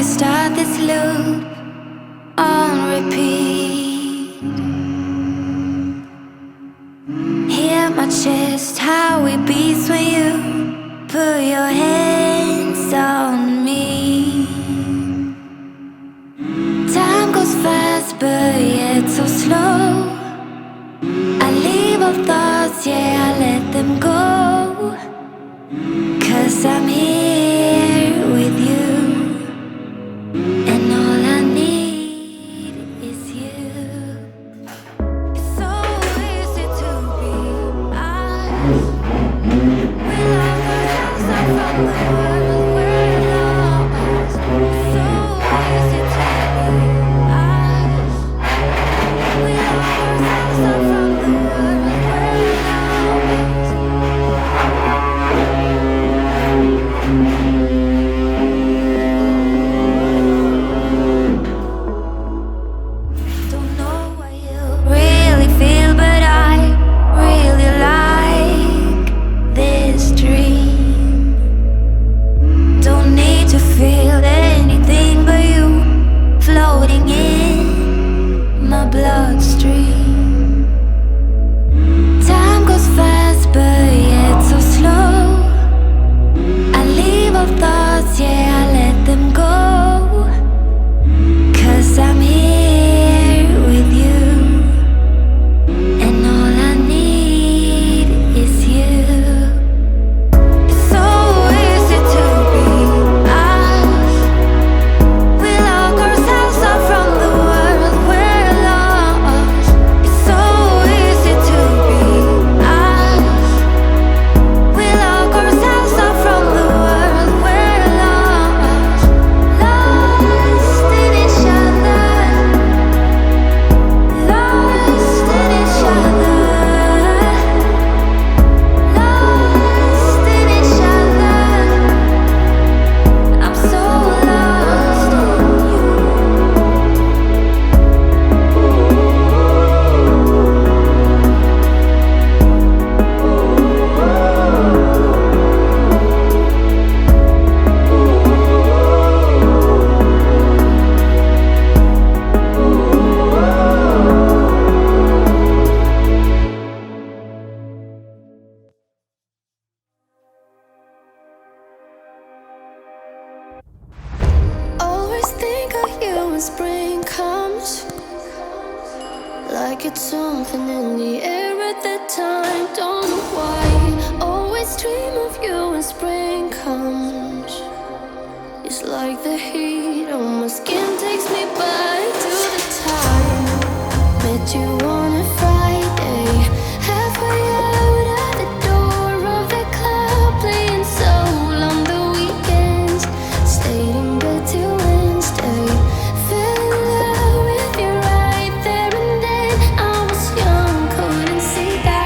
start this loop on repeat. Hear my chest, how it beats when you put your hands on me. Time goes fast, but yet so slow. I leave all thoughts, yeah, I let them go. 'Cause I'm here with you, and all I need is you. It's so easy to be us. We love ourselves up from the world we're lost. It's so easy to be us. We love ourselves up from the world we're lost. Don't know what you really feel, but I really like this dream. Don't need to feel anything but you floating in my bloodstream. Time goes fast, but yet so slow. I leave all thoughts, yeah, I let them go. 'Cause I'm here with you, and all I need is you. It's so easy to be us. We lock ourselves up from the world we're lost. It's so easy to be us. We lock ourselves up from the world we're lost. Lost in each other. Lost in each other. Lost in each other. I'm so lost in you. Always think of you when spring comes, like it's something in the air at that time. Don't know why. Always dream of you when spring comes. It's like the heat on my skin takes me back to the time met you on a Friday, halfway out at the door of the club, playing soul on the weekends. Stayed in bed till Wednesday. Fell in love with you right there and then. I was young, couldn't see that.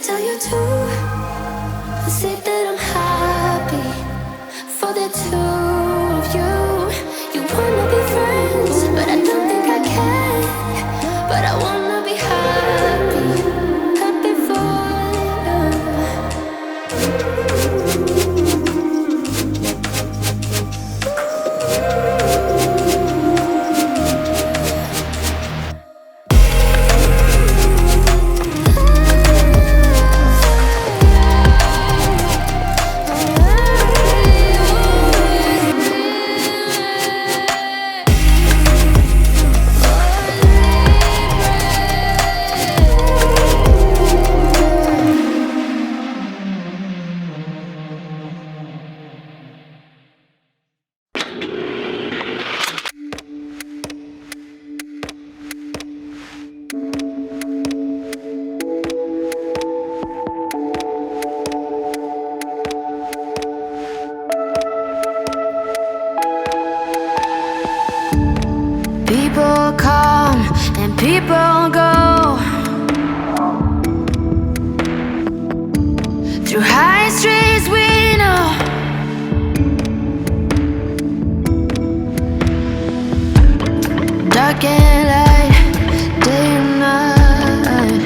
tell you too. I say that I'm happy for the two of you. You wanna be friends, but I don't think I can. But I wanna be happy, happy for you. People come and people go through high streets we know. Dark and light, day and night.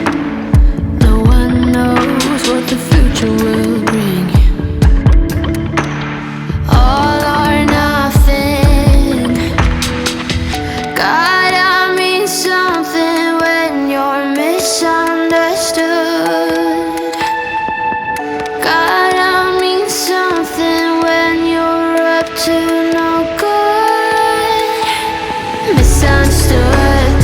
No one knows what the future will bring. All or nothing. Gotta mean something when you're misunderstood. Gotta mean something when you're up to no good. Misunderstood.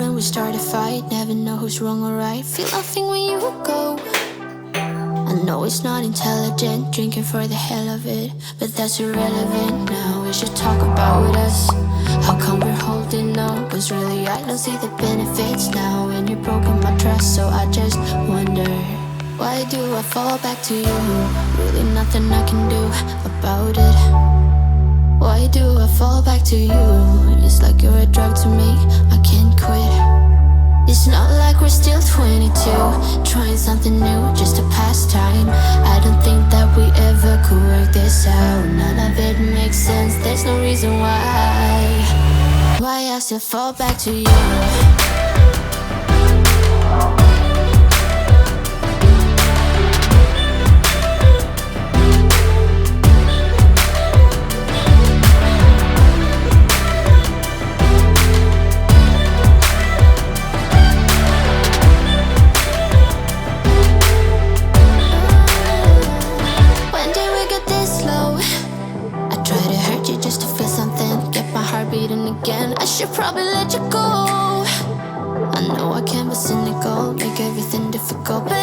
when we start a fight. Never know who's wrong or right. Feel nothing when you go. I know it's not intelligent, drinking for the hell of it, but that's irrelevant now. We should talk about us. How come we're holding on? Was really I don't see the benefits now. And you've broken my trust, so I just wonder, why do I fall back to you? Really nothing I can do about it. Why do I fall back to you? It's like you're a drug to me, I can't quit. It's not like we're still 22, trying something new, just to pass time. I don't think that we ever could work this out. None of it makes sense, there's no reason why I still fall back to you. I should probably let you go. I know I can be cynical, make everything difficult, but